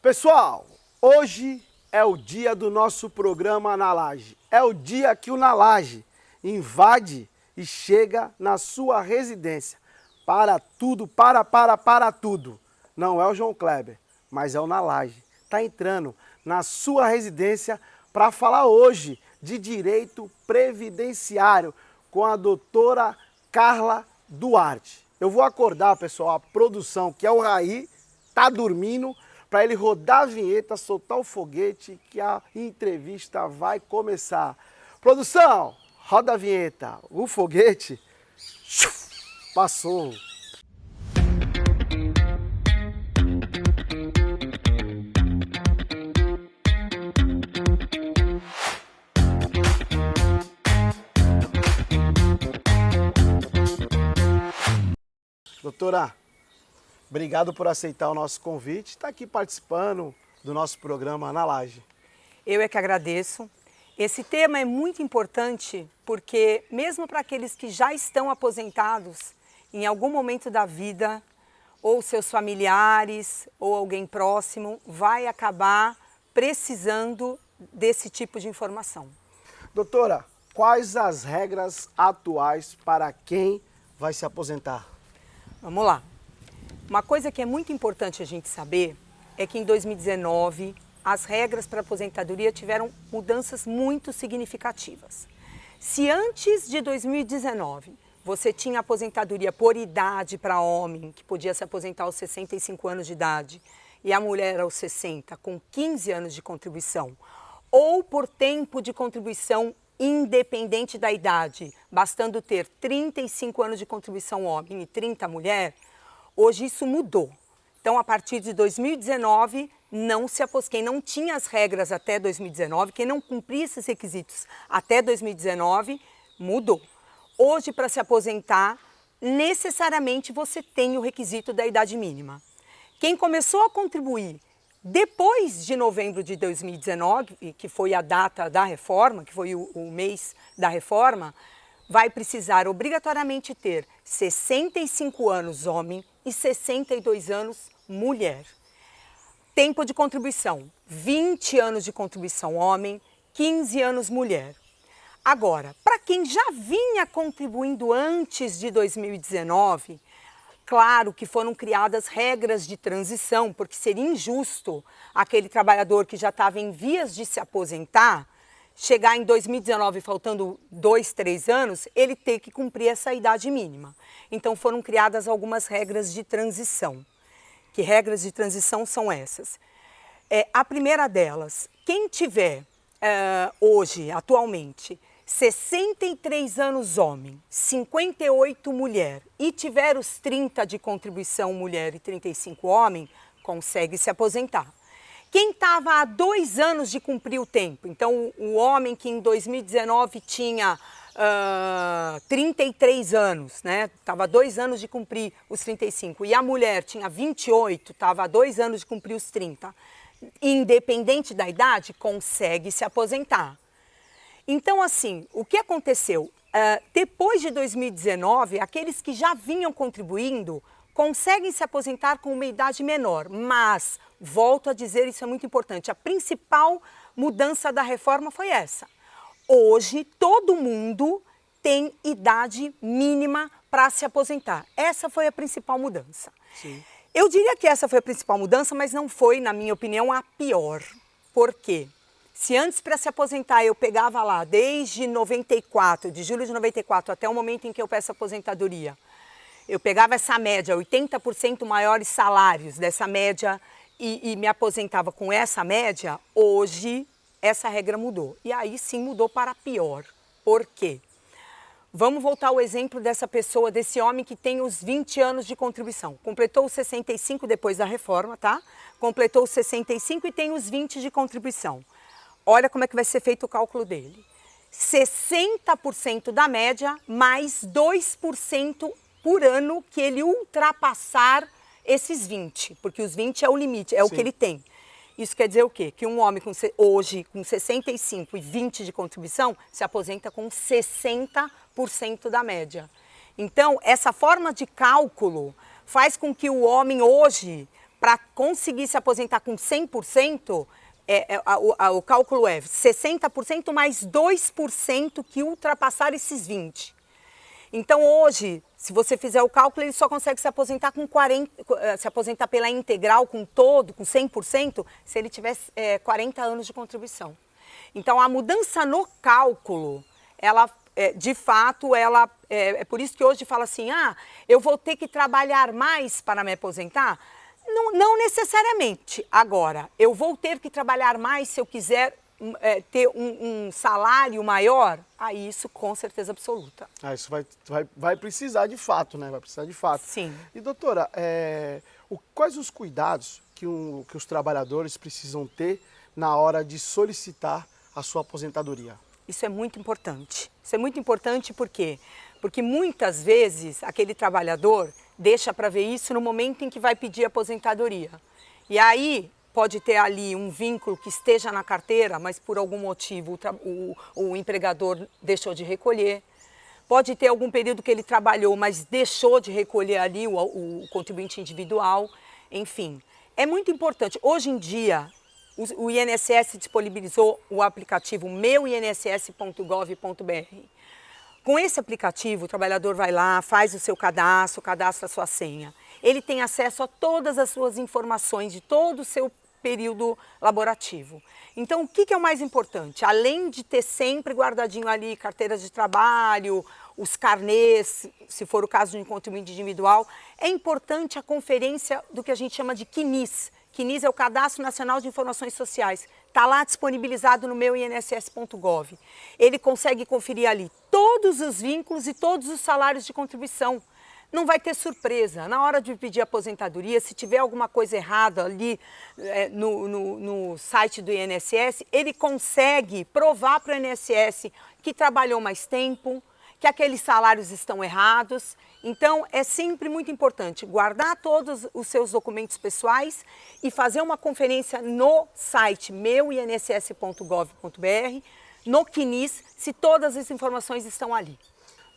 Pessoal, hoje é o dia do nosso programa Na Laje. É o dia que o Na Laje invade e chega na sua residência. Para tudo, para tudo. Não é o João Kleber, mas é o Na Laje. Está entrando na sua residência para falar hoje de direito previdenciário com a doutora Carla Duarte. Eu vou acordar, pessoal, a produção, que é o Raí, tá dormindo, para ele rodar a vinheta, soltar o foguete, que a entrevista vai começar. Produção, roda a vinheta. O foguete passou. Doutora, obrigado por aceitar o nosso convite, está aqui participando do nosso programa Na Laje. Eu é que agradeço. Esse tema é muito importante porque mesmo para aqueles que já estão aposentados, em algum momento da vida, ou seus familiares, ou alguém próximo, vai acabar precisando desse tipo de informação. Doutora, quais as regras atuais para quem vai se aposentar? Vamos lá. Uma coisa que é muito importante a gente saber é que em 2019 as regras para aposentadoria tiveram mudanças muito significativas. Se antes de 2019 você tinha aposentadoria por idade para homem, que podia se aposentar aos 65 anos de idade, e a mulher aos 60, com 15 anos de contribuição, ou por tempo de contribuição independente da idade, bastando ter 35 anos de contribuição homem e 30 mulher, hoje isso mudou. Então, a partir de 2019, quem não tinha as regras até 2019, quem não cumpria esses requisitos até 2019, mudou. Hoje, para se aposentar, necessariamente você tem o requisito da idade mínima. Quem começou a contribuir depois de novembro de 2019, que foi a data da reforma, que foi o mês da reforma, vai precisar obrigatoriamente ter 65 anos homem e 62 anos mulher. Tempo de contribuição, 20 anos de contribuição homem, 15 anos mulher. Agora, para quem já vinha contribuindo antes de 2019, claro que foram criadas regras de transição, porque seria injusto aquele trabalhador que já estava em vias de se aposentar, chegar em 2019 faltando 2, 3 anos, ele ter que cumprir essa idade mínima. Então foram criadas algumas regras de transição. Que regras de transição são essas? A primeira delas, quem tiver hoje, atualmente, 63 anos homem, 58 mulher e tiver os 30 de contribuição mulher e 35 homem, consegue se aposentar. Quem estava há 2 anos de cumprir o tempo, então o homem que em 2019 tinha 33 anos, né? Estava há 2 anos de cumprir os 35, e a mulher tinha 28, estava há 2 anos de cumprir os 30, independente da idade, consegue se aposentar. Então, assim, o que aconteceu? Depois de 2019, aqueles que já vinham contribuindo conseguem se aposentar com uma idade menor, mas, volto a dizer, isso é muito importante, a principal mudança da reforma foi essa. Hoje, todo mundo tem idade mínima para se aposentar. Essa foi a principal mudança. Sim. Eu diria que essa foi a principal mudança, mas não foi, na minha opinião, a pior. Por quê? Se antes para se aposentar eu pegava lá desde 94, de julho de 94 até o momento em que eu peço aposentadoria, eu pegava essa média, 80% maiores salários dessa média e me aposentava com essa média, hoje essa regra mudou. E aí sim mudou para pior. Por quê? Vamos voltar ao exemplo dessa pessoa, desse homem que tem os 20 anos de contribuição. Completou os 65 depois da reforma, tá? Completou os 65 e tem os 20 de contribuição. Olha como é que vai ser feito o cálculo dele. 60% da média mais 2% por ano que ele ultrapassar esses 20, porque os 20 é o limite, é o que ele tem. Isso quer dizer o quê? Que um homem hoje com 65 e 20 de contribuição se aposenta com 60% da média. Então, essa forma de cálculo faz com que o homem hoje para conseguir se aposentar com 100%, o cálculo é 60% mais 2% que ultrapassar esses 20%. Então hoje, se você fizer o cálculo, ele só consegue se aposentar com 40%, se aposentar pela integral, com todo, com 100%, se ele tiver 40 anos de contribuição. Então a mudança no cálculo, ela, de fato, ela, é por isso que hoje fala assim, eu vou ter que trabalhar mais para me aposentar? Não necessariamente. Agora, eu vou ter que trabalhar mais se eu quiser ter um salário maior? Isso com certeza absoluta. Isso vai precisar de fato, né? Vai precisar de fato. Sim. E doutora, quais os cuidados que os trabalhadores precisam ter na hora de solicitar a sua aposentadoria? Isso é muito importante. Isso é muito importante por quê? Porque muitas vezes aquele trabalhador deixa para ver isso no momento em que vai pedir aposentadoria. E aí pode ter ali um vínculo que esteja na carteira, mas por algum motivo o empregador deixou de recolher. Pode ter algum período que ele trabalhou, mas deixou de recolher ali o contribuinte individual. Enfim, é muito importante. Hoje em dia, o INSS disponibilizou o aplicativo meuinss.gov.br. Com esse aplicativo, o trabalhador vai lá, faz o seu cadastro, cadastra a sua senha. Ele tem acesso a todas as suas informações de todo o seu período laborativo. Então, o que é o mais importante? Além de ter sempre guardadinho ali carteiras de trabalho, os carnês, se for o caso de um contribuinte individual, é importante a conferência do que a gente chama de CNIS. CNIS é o Cadastro Nacional de Informações Sociais. Está lá disponibilizado no meuinss.gov. Ele consegue conferir ali todos os vínculos e todos os salários de contribuição. Não vai ter surpresa. Na hora de pedir aposentadoria, se tiver alguma coisa errada ali no site do INSS, ele consegue provar para o INSS que trabalhou mais tempo, que aqueles salários estão errados. Então, é sempre muito importante guardar todos os seus documentos pessoais e fazer uma conferência no site meuinss.gov.br, no CNIS, se todas as informações estão ali.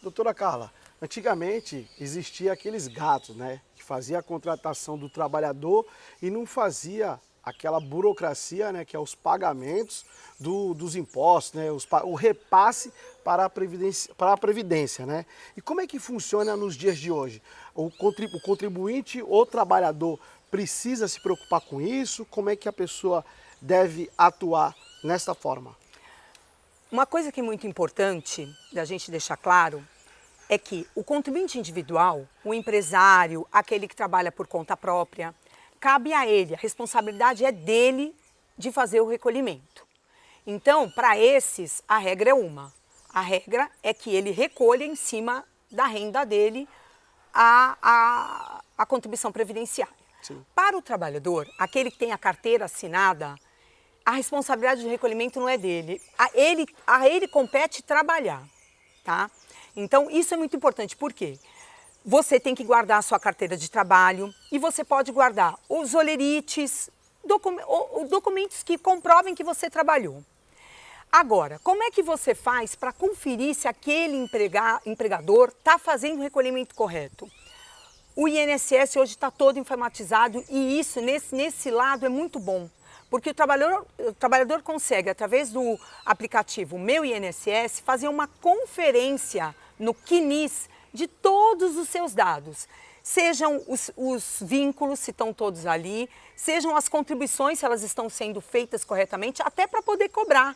Doutora Carla, antigamente existia aqueles gatos, né, que fazia a contratação do trabalhador e não fazia aquela burocracia, né, que é os pagamentos dos impostos, né, o repasse para a Previdência, né? E como é que funciona nos dias de hoje? O contribuinte ou trabalhador precisa se preocupar com isso? Como é que a pessoa deve atuar nesta forma? Uma coisa que é muito importante da gente deixar claro é que o contribuinte individual, o empresário, aquele que trabalha por conta própria, cabe a ele, a responsabilidade é dele de fazer o recolhimento. Então, para esses, a regra é uma. A regra é que ele recolha em cima da renda dele a contribuição previdenciária. Sim. Para o trabalhador, aquele que tem a carteira assinada, a responsabilidade de recolhimento não é dele. A ele compete trabalhar, tá? Então, isso é muito importante. Por quê? Você tem que guardar a sua carteira de trabalho e você pode guardar os olerites, documentos que comprovem que você trabalhou. Agora, como é que você faz para conferir se aquele empregador está fazendo o recolhimento correto? O INSS hoje está todo informatizado e isso, nesse lado, é muito bom. Porque o trabalhador consegue, através do aplicativo Meu INSS, fazer uma conferência no CNIS de todos os seus dados. Sejam os vínculos, se estão todos ali, sejam as contribuições, se elas estão sendo feitas corretamente, até para poder cobrar.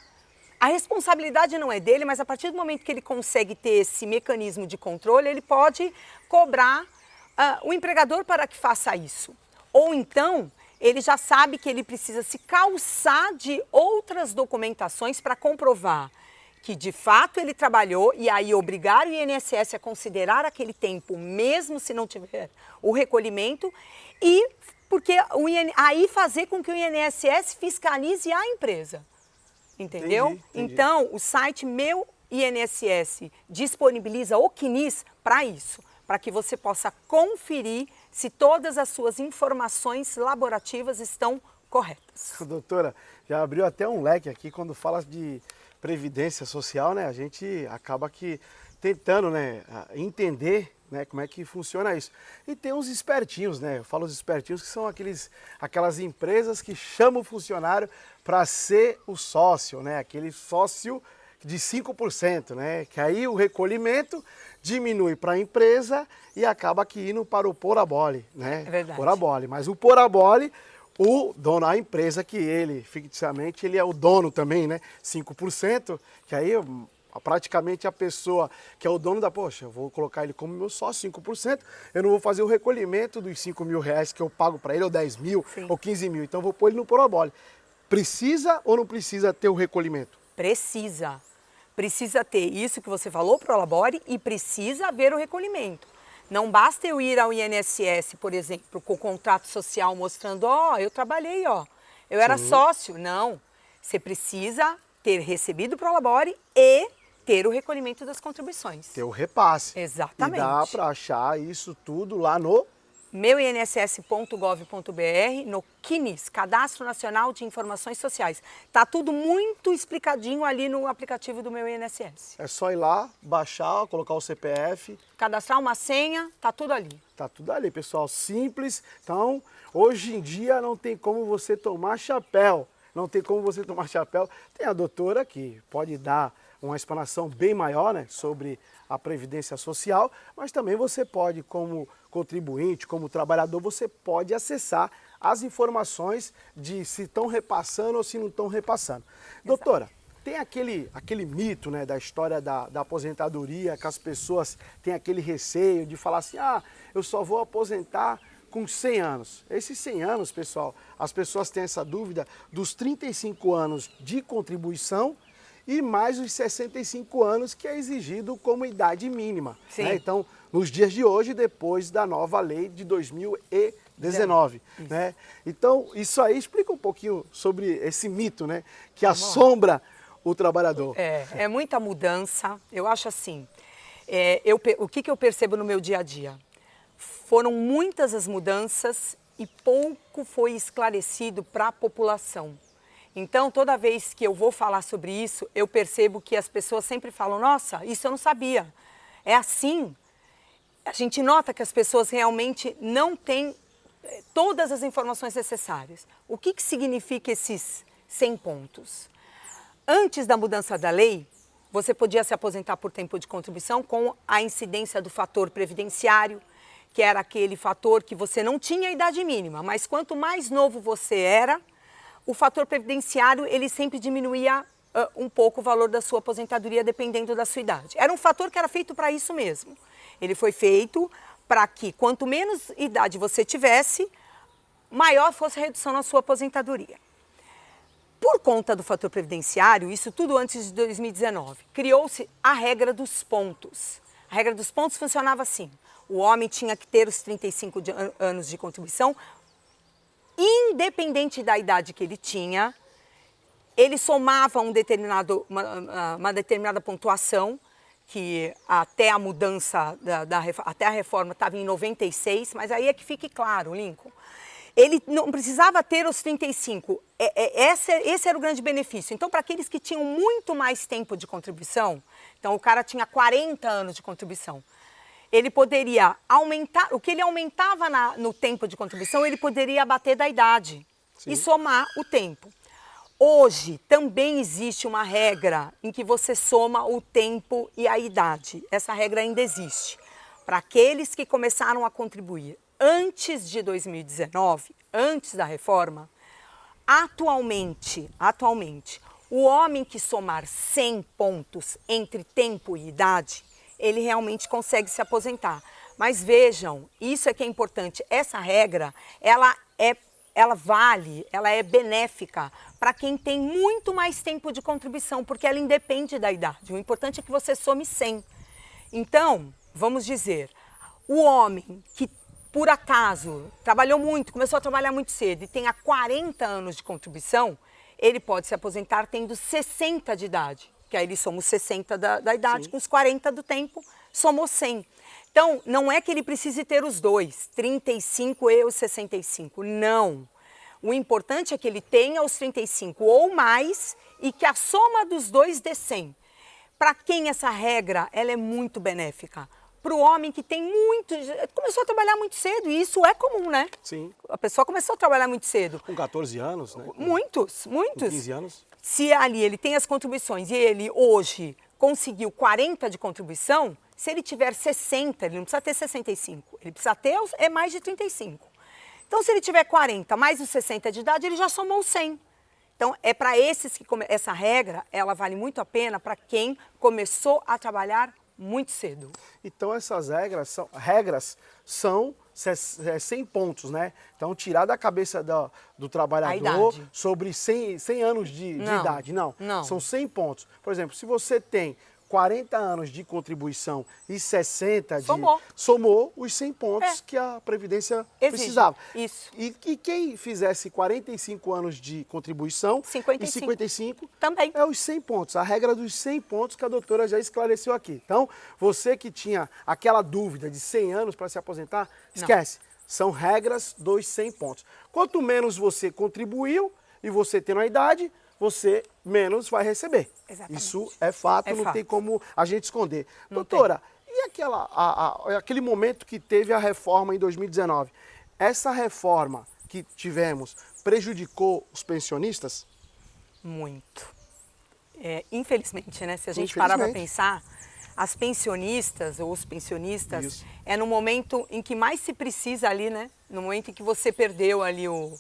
A responsabilidade não é dele, mas a partir do momento que ele consegue ter esse mecanismo de controle, ele pode cobrar o empregador para que faça isso. Ou então, ele já sabe que ele precisa se calçar de outras documentações para comprovar que de fato ele trabalhou e aí obrigar o INSS a considerar aquele tempo, mesmo se não tiver o recolhimento, e porque aí fazer com que o INSS fiscalize a empresa. Entendeu? Entendi. Então, o site Meu INSS disponibiliza o CNIS para isso, para que você possa conferir se todas as suas informações laborativas estão corretas. Doutora, já abriu até um leque aqui quando fala de previdência social, né? A gente acaba que tentando, né, entender, né? Como é que funciona isso? E tem uns espertinhos, né? Eu falo os espertinhos que são aquelas empresas que chamam o funcionário para ser o sócio, né? Aquele sócio de 5%, né? Que aí o recolhimento diminui para a empresa e acaba que indo para o Porabole, né? É verdade. Porabole. Mas o Porabole, o dono, a empresa que ele, ficticiamente, ele é o dono também, né? 5%, que aí praticamente a pessoa que é o dono poxa, eu vou colocar ele como meu sócio, 5%, eu não vou fazer o recolhimento dos 5 mil reais que eu pago para ele, ou 10 mil, Sim. ou 15 mil, então eu vou pôr ele no Porabole. Precisa ou não precisa ter o recolhimento? Precisa. Precisa ter isso que você falou, Prolabore, e precisa haver o recolhimento. Não basta eu ir ao INSS, por exemplo, com o contrato social mostrando, ó, eu trabalhei, ó, eu era sócio. Não, você precisa ter recebido o Prolabore e ter o recolhimento das contribuições. Ter o repasse. Exatamente. E dá para achar isso tudo lá no meuinss.gov.br, no CNIS, Cadastro Nacional de Informações Sociais. Tá tudo muito explicadinho ali no aplicativo do Meu INSS. É só ir lá, baixar, colocar o CPF. Cadastrar uma senha, tá tudo ali. Tá tudo ali, pessoal, simples. Então, hoje em dia não tem como você tomar chapéu. Não tem como você tomar chapéu. Tem a doutora que pode dar uma explanação bem maior, né, sobre a Previdência Social, mas também você pode, como contribuinte, como trabalhador, você pode acessar as informações de se estão repassando ou se não estão repassando. Doutora, tem aquele mito, né, da história da aposentadoria, que as pessoas têm aquele receio de falar assim, eu só vou aposentar com 100 anos. Esses 100 anos, pessoal, as pessoas têm essa dúvida dos 35 anos de contribuição e mais os 65 anos que é exigido como idade mínima. Né? Então, nos dias de hoje, depois da nova lei de 2019. Né? Então, isso aí explica um pouquinho sobre esse mito, né, que assombra o trabalhador. É muita mudança. Eu acho assim, o que eu percebo no meu dia a dia? Foram muitas as mudanças e pouco foi esclarecido para a população. Então, toda vez que eu vou falar sobre isso, eu percebo que as pessoas sempre falam, nossa, isso eu não sabia. É assim. A gente nota que as pessoas realmente não têm todas as informações necessárias. O que significa esses 100 pontos? Antes da mudança da lei, você podia se aposentar por tempo de contribuição com a incidência do fator previdenciário, que era aquele fator que você não tinha idade mínima, mas quanto mais novo você era, o fator previdenciário, ele sempre diminuía um pouco o valor da sua aposentadoria, dependendo da sua idade. Era um fator que era feito para isso mesmo. Ele foi feito para que, quanto menos idade você tivesse, maior fosse a redução na sua aposentadoria. Por conta do fator previdenciário, isso tudo antes de 2019, criou-se a regra dos pontos. A regra dos pontos funcionava assim. O homem tinha que ter os 35 anos de contribuição, independente da idade que ele tinha, ele somava uma determinada pontuação, que até a mudança, até a reforma estava em 96, mas aí é que fique claro, Lincoln, ele não precisava ter os 35, esse era o grande benefício. Então, para aqueles que tinham muito mais tempo de contribuição, então o cara tinha 40 anos de contribuição, ele poderia aumentar, o que ele aumentava no tempo de contribuição, ele poderia abater da idade e somar o tempo. Hoje também existe uma regra em que você soma o tempo e a idade. Essa regra ainda existe. Para aqueles que começaram a contribuir antes de 2019, antes da reforma, atualmente, o homem que somar 100 pontos entre tempo e idade, ele realmente consegue se aposentar. Mas vejam, isso é que é importante, essa regra, ela é benéfica para quem tem muito mais tempo de contribuição, porque ela independe da idade. O importante é que você some 100. Então, vamos dizer, o homem que por acaso trabalhou muito, começou a trabalhar muito cedo e tenha 40 anos de contribuição, ele pode se aposentar tendo 60 de idade. Que aí ele soma os 60 da idade, com os 40 do tempo, somou 100. Então, não é que ele precise ter os dois, 35 e os 65, não. O importante é que ele tenha os 35 ou mais e que a soma dos dois dê 100. Para quem essa regra ela é muito benéfica? para o homem que tem muito, começou a trabalhar muito cedo, e isso é comum, né? Sim. A pessoa começou a trabalhar muito cedo. Com 14 anos, né? Muitos. Com 15 anos. Se ali ele tem as contribuições e ele hoje conseguiu 40 de contribuição, se ele tiver 60, ele não precisa ter 65, ele precisa ter mais de 35. Então, se ele tiver 40 mais os 60 de idade, ele já somou 100. Então, é para esses que essa regra, ela vale muito a pena para quem começou a trabalhar muito cedo. Então, essas regras são 100 pontos, né? Então, tirar da cabeça do trabalhador sobre 100 anos de idade. Não, são 100 pontos. Por exemplo, se você tem 40 anos de contribuição e 60 de... Somou os 100 pontos que a Previdência precisava. Isso. E quem fizesse 45 anos de contribuição 55. e 55 também é os 100 pontos. A regra dos 100 pontos que a doutora já esclareceu aqui. Então, você que tinha aquela dúvida de 100 anos para se aposentar, esquece. São regras dos 100 pontos. Quanto menos você contribuiu e você tendo a idade, você menos vai receber. Exatamente. Isso é fato, não tem como a gente esconder. Doutora, e aquele momento que teve a reforma em 2019? Essa reforma que tivemos prejudicou os pensionistas? Muito. Infelizmente, né? Se a gente parar para pensar, as pensionistas ou os pensionistas é no momento em que mais se precisa ali, né? No momento em que você perdeu ali o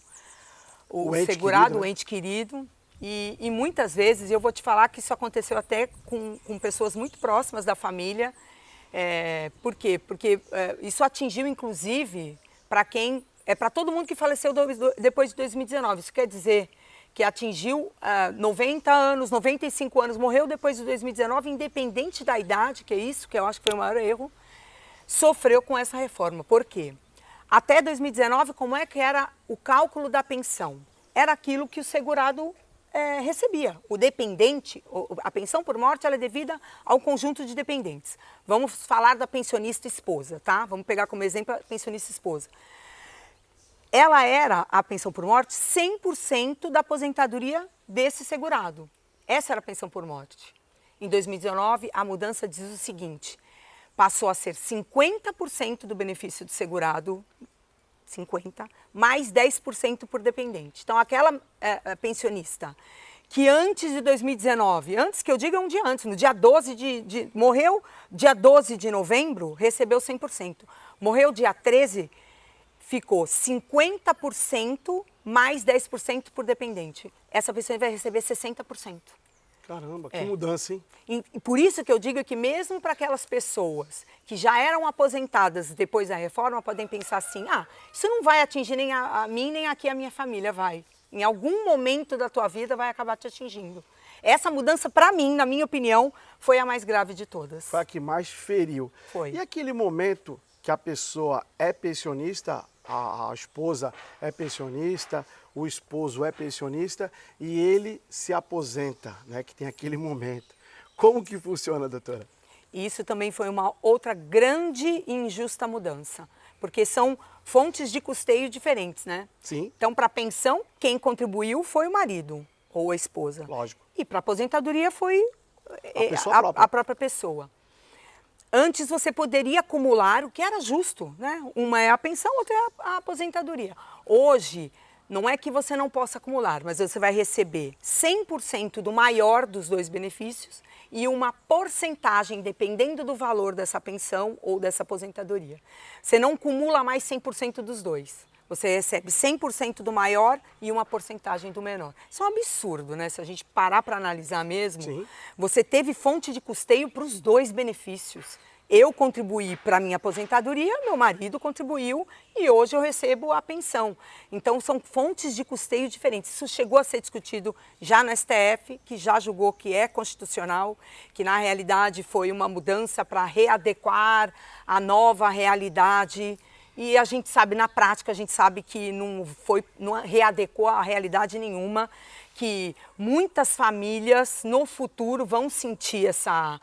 segurado, o ente querido. E muitas vezes, eu vou te falar que isso aconteceu até com pessoas muito próximas da família. Por quê? Porque isso atingiu, inclusive, para todo mundo que faleceu depois de 2019. Isso quer dizer que atingiu 90 anos, 95 anos, morreu depois de 2019, independente da idade, que é isso, que eu acho que foi o maior erro, sofreu com essa reforma. Por quê? Até 2019, como é que era o cálculo da pensão? Era aquilo que o segurado recebia. O dependente, a pensão por morte, ela é devida ao conjunto de dependentes. Vamos falar da pensionista esposa, tá? Vamos pegar como exemplo a pensionista esposa. Ela era, a pensão por morte, 100% da aposentadoria desse segurado. Essa era a pensão por morte. Em 2019, a mudança diz o seguinte, passou a ser 50% do benefício do segurado, 50%, mais 10% por dependente. Então, aquela pensionista que antes de 2019, antes que eu diga um dia antes, no dia 12 morreu dia 12 de novembro, recebeu 100%. Morreu dia 13, ficou 50% mais 10% por dependente. Essa pessoa vai receber 60%. Caramba, que mudança, hein? E por isso que eu digo que mesmo para aquelas pessoas que já eram aposentadas depois da reforma, podem pensar assim, isso não vai atingir nem a mim, nem aqui a minha família, vai. Em algum momento da tua vida vai acabar te atingindo. Essa mudança, para mim, na minha opinião, foi a mais grave de todas. Foi a que mais feriu. Foi. E aquele momento que a pessoa é pensionista, a esposa é pensionista, o esposo é pensionista e ele se aposenta, né? Que tem aquele momento. Como que funciona, doutora? Isso também foi uma outra grande e injusta mudança, porque são fontes de custeio diferentes, né? Sim. Então, para a pensão, quem contribuiu foi o marido ou a esposa. Lógico. E para a aposentadoria foi a própria pessoa. Antes você poderia acumular o que era justo, né? Uma é a pensão, outra é a aposentadoria. Hoje, não é que você não possa acumular, mas você vai receber 100% do maior dos dois benefícios e uma porcentagem, dependendo do valor dessa pensão ou dessa aposentadoria. Você não acumula mais 100% dos dois. Você recebe 100% do maior e uma porcentagem do menor. Isso é um absurdo, né? Se a gente parar para analisar mesmo, Sim. Você teve fonte de custeio para os dois benefícios. Eu contribuí para a minha aposentadoria, meu marido contribuiu e hoje eu recebo a pensão. Então, são fontes de custeio diferentes. Isso chegou a ser discutido já no STF, que já julgou que é constitucional, que na realidade foi uma mudança para readequar a nova realidade. E a gente sabe, na prática, a gente sabe que não readequou a realidade nenhuma, que muitas famílias no futuro vão sentir essa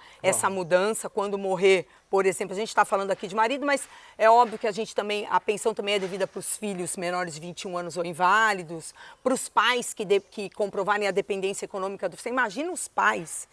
mudança quando morrer. Por exemplo, a gente está falando aqui de marido, mas é óbvio que a pensão também é devida para os filhos menores de 21 anos ou inválidos, para os pais que comprovarem a dependência econômica do... Você imagina os pais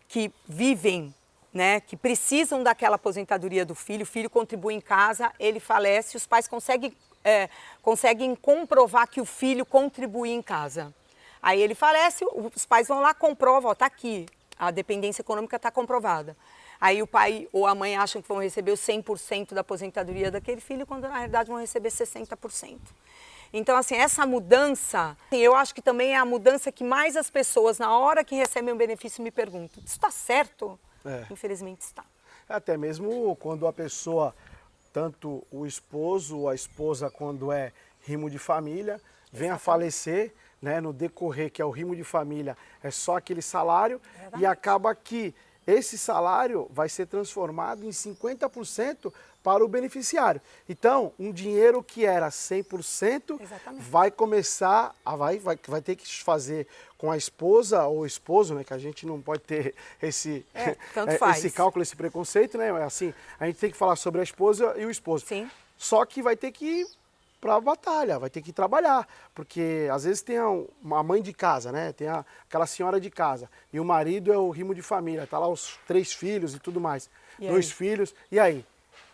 que vivem né, que precisam daquela aposentadoria do filho, o filho contribui em casa, ele falece, os pais conseguem comprovar que o filho contribuiu em casa. Aí ele falece, os pais vão lá, comprovam, ó, tá aqui, a dependência econômica está comprovada. Aí o pai ou a mãe acham que vão receber os 100% da aposentadoria daquele filho, quando na realidade vão receber 60%. Então, assim, essa mudança, eu acho que também é a mudança que mais as pessoas, na hora que recebem um benefício, me perguntam, isso está certo? Infelizmente está. Até mesmo quando a pessoa, tanto o esposo ou a esposa, quando é rimo de família, vem a falecer, né, no decorrer que é o rimo de família, é só aquele salário e acaba que esse salário vai ser transformado em 50% para o beneficiário. Então, um dinheiro que era 100% vai começar, vai ter que fazer com a esposa ou esposo, né, que a gente não pode ter esse cálculo, esse preconceito, né, assim, a gente tem que falar sobre a esposa e o esposo. Sim. Só que vai ter que ir para a batalha, vai ter que trabalhar, porque às vezes tem uma mãe de casa, né? Tem aquela senhora de casa e o marido é o rimo de família, tá lá os 3 filhos e tudo mais, 2 filhos, e aí?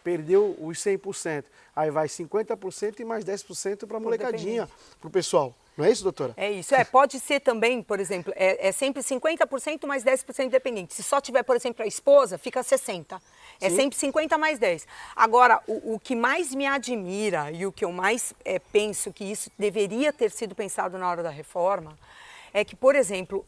Perdeu os 100%, aí vai 50% e mais 10% para a molecadinha, para o pessoal. Não é isso, doutora? É isso. Pode ser também, por exemplo, é sempre 50% mais 10% dependente. Se só tiver, por exemplo, a esposa, fica 60%. É sempre 50 mais 10. Agora, o que mais me admira e o que eu mais penso que isso deveria ter sido pensado na hora da reforma é que, por exemplo,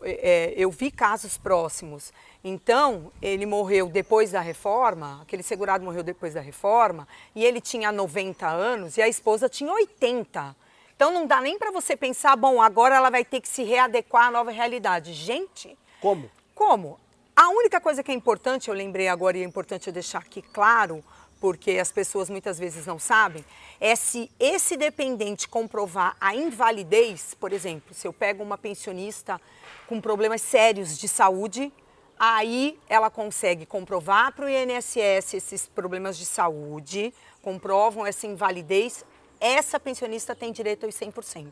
eu vi casos próximos. Então, ele morreu depois da reforma, aquele segurado morreu depois da reforma, e ele tinha 90 anos e a esposa tinha 80. Então, não dá nem para você pensar, bom, agora ela vai ter que se readequar à nova realidade. Gente... Como? Como? A única coisa que é importante, eu lembrei agora e é importante eu deixar aqui claro, porque as pessoas muitas vezes não sabem, é se esse dependente comprovar a invalidez, por exemplo, se eu pego uma pensionista com problemas sérios de saúde, aí ela consegue comprovar para o INSS esses problemas de saúde, comprovam essa invalidez, essa pensionista tem direito aos 100%,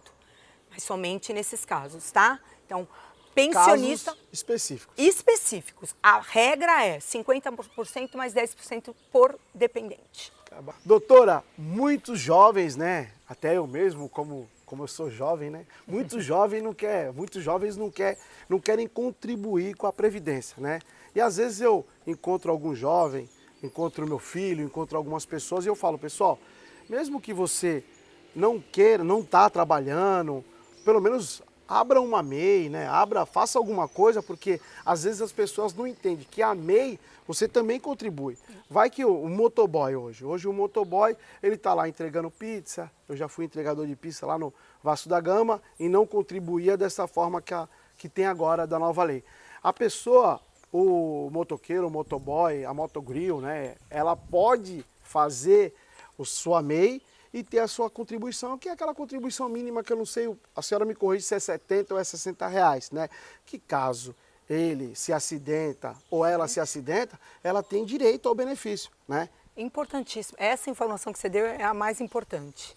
mas somente nesses casos, tá? Então, pensionista... Casos específicos. A regra é 50% mais 10% por dependente. Doutora, muitos jovens, né? Até eu mesmo, como eu sou jovem, né? Muitos jovens não querem contribuir com a Previdência, né? E às vezes eu encontro algum jovem, encontro meu filho, encontro algumas pessoas e eu falo, pessoal, mesmo que você não queira, não está trabalhando, pelo menos abra uma MEI, né? Faça alguma coisa, porque às vezes as pessoas não entendem que a MEI você também contribui. Vai que o motoboy hoje o motoboy, ele está lá entregando pizza, eu já fui entregador de pizza lá no Vasco da Gama e não contribuía dessa forma que tem agora da nova lei. A pessoa, o motoqueiro, o motoboy, a motogrill, né? Ela pode fazer sua MEI e ter a sua contribuição, que é aquela contribuição mínima que eu não sei, a senhora me corrige se é 70 ou é 60 reais, né? Que caso ele se acidenta ou ela se acidenta, ela tem direito ao benefício, né? Importantíssimo. Essa informação que você deu é a mais importante.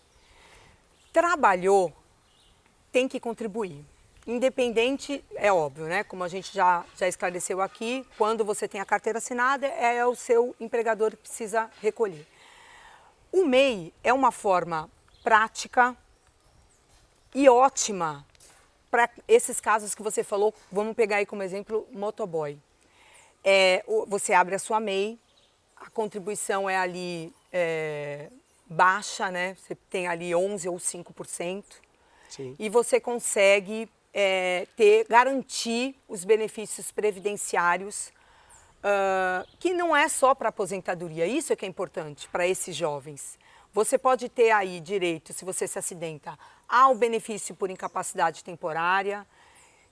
Trabalhou, tem que contribuir. Independente, é óbvio, né? Como a gente já esclareceu aqui, quando você tem a carteira assinada, é o seu empregador que precisa recolher. O MEI é uma forma prática e ótima para esses casos que você falou. Vamos pegar aí como exemplo motoboy. Você abre a sua MEI, a contribuição é ali baixa, né? Você tem ali 11 ou 5%. Sim. E você consegue garantir os benefícios previdenciários, que não é só para aposentadoria, isso é que é importante para esses jovens. Você pode ter aí direito, se você se acidenta, ao benefício por incapacidade temporária.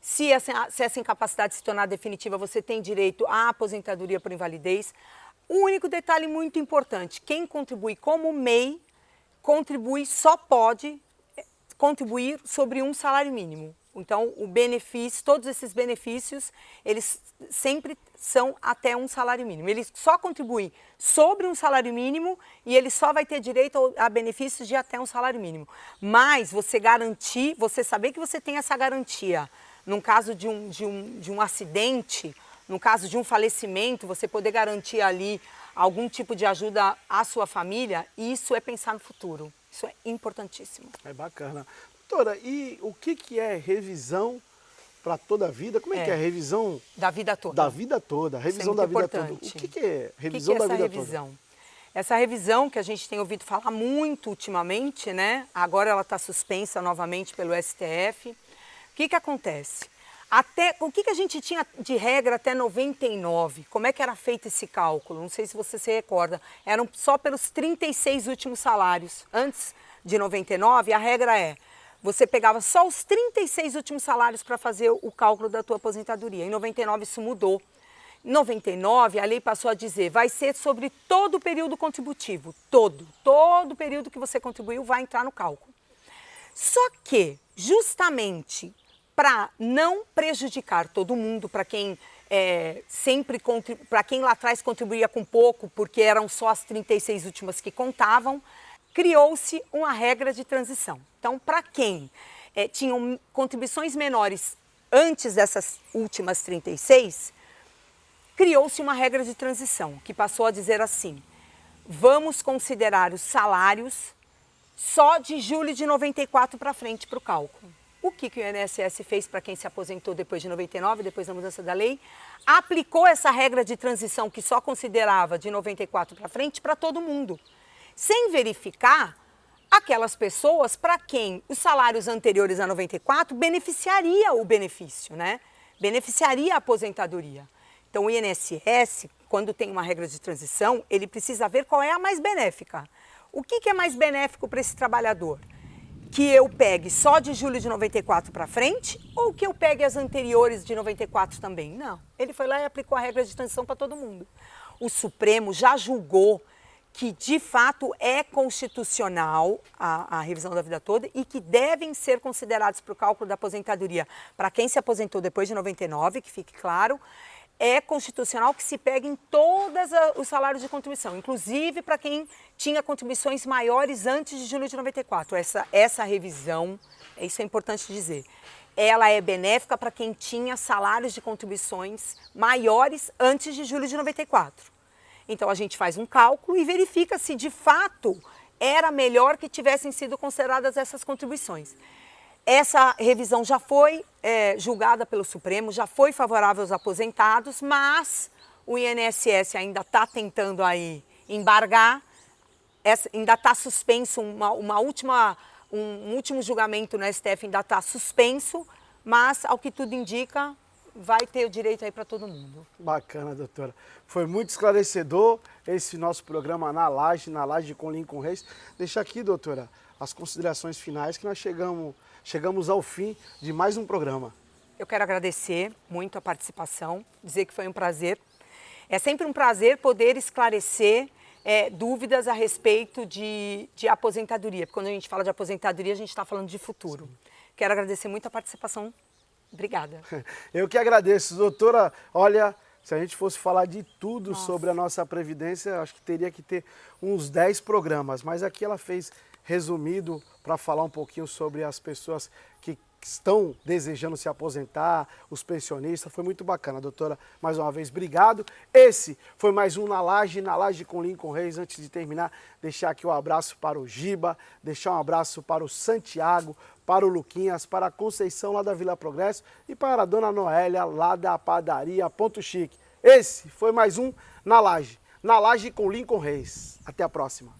Se essa incapacidade se tornar definitiva, você tem direito à aposentadoria por invalidez. O único detalhe muito importante, quem contribui como MEI, só pode contribuir sobre um salário mínimo. Então, o benefício, todos esses benefícios, eles sempre são até um salário mínimo. Ele só contribui sobre um salário mínimo e ele só vai ter direito a benefícios de até um salário mínimo. Mas você saber que você tem essa garantia, num caso de um acidente, no caso de um falecimento, você poder garantir ali algum tipo de ajuda à sua família, isso é pensar no futuro. Isso é importantíssimo. É bacana. Doutora, e o que é revisão para toda a vida? Como é que é revisão? Da vida toda. Da vida toda, revisão da vida toda. O que é revisão da vida toda? Essa revisão que a gente tem ouvido falar muito ultimamente, né? Agora ela está suspensa novamente pelo STF. O que acontece? O que a gente tinha de regra até 99? Como é que era feito esse cálculo? Não sei se você se recorda. Eram só pelos 36 últimos salários. Antes de 99, a regra você pegava só os 36 últimos salários para fazer o cálculo da tua aposentadoria. Em 99 isso mudou. Em 99, a lei passou a dizer, vai ser sobre todo o período contributivo. Todo período que você contribuiu vai entrar no cálculo. Só que, justamente, para não prejudicar todo mundo, para quem para quem lá atrás contribuía com pouco, porque eram só as 36 últimas que contavam, criou-se uma regra de transição. Então, para quem tinham contribuições menores antes dessas últimas 36, criou-se uma regra de transição, que passou a dizer assim, vamos considerar os salários só de julho de 94 para frente para o cálculo. O que o INSS fez para quem se aposentou depois de 99, depois da mudança da lei? Aplicou essa regra de transição que só considerava de 94 para frente para todo mundo, sem verificar aquelas pessoas para quem os salários anteriores a 94 beneficiaria o benefício, né? Beneficiaria a aposentadoria. Então, o INSS, quando tem uma regra de transição, ele precisa ver qual é a mais benéfica. O que é mais benéfico para esse trabalhador? Que eu pegue só de julho de 94 para frente ou que eu pegue as anteriores de 94 também? Não. Ele foi lá e aplicou a regra de transição para todo mundo. O Supremo já julgou que, de fato, é constitucional a revisão da vida toda e que devem ser considerados para o cálculo da aposentadoria para quem se aposentou depois de 99, que fique claro, é constitucional que se peguem todos os salários de contribuição, inclusive para quem tinha contribuições maiores antes de julho de 94. Essa revisão, isso é importante dizer, ela é benéfica para quem tinha salários de contribuições maiores antes de julho de 94. Então, a gente faz um cálculo e verifica se, de fato, era melhor que tivessem sido consideradas essas contribuições. Essa revisão já foi julgada pelo Supremo, já foi favorável aos aposentados, mas o INSS ainda está tentando aí embargar, ainda está suspenso, um último julgamento no STF ainda está suspenso, mas, ao que tudo indica, vai ter o direito aí para todo mundo. Bacana, doutora. Foi muito esclarecedor esse nosso programa na Laje com Lincoln Reis. Deixa aqui, doutora, as considerações finais que nós chegamos ao fim de mais um programa. Eu quero agradecer muito a participação, dizer que foi um prazer. É sempre um prazer poder esclarecer dúvidas a respeito de aposentadoria, porque quando a gente fala de aposentadoria, a gente está falando de futuro. Sim. Quero agradecer muito a participação. Obrigada. Eu que agradeço, doutora. Olha, se a gente fosse falar de tudo sobre a nossa Previdência, acho que teria que ter uns 10 programas, mas aqui ela fez resumido para falar um pouquinho sobre as pessoas que estão desejando se aposentar, os pensionistas. Foi muito bacana, doutora. Mais uma vez, obrigado. Esse foi mais um Na Laje com Lincoln Reis. Antes de terminar, deixar aqui um abraço para o Giba, deixar um abraço para o Santiago, para o Luquinhas, para a Conceição lá da Vila Progresso e para a Dona Noélia lá da padaria Ponto Chique. Esse foi mais um Na Laje com Lincoln Reis. Até a próxima.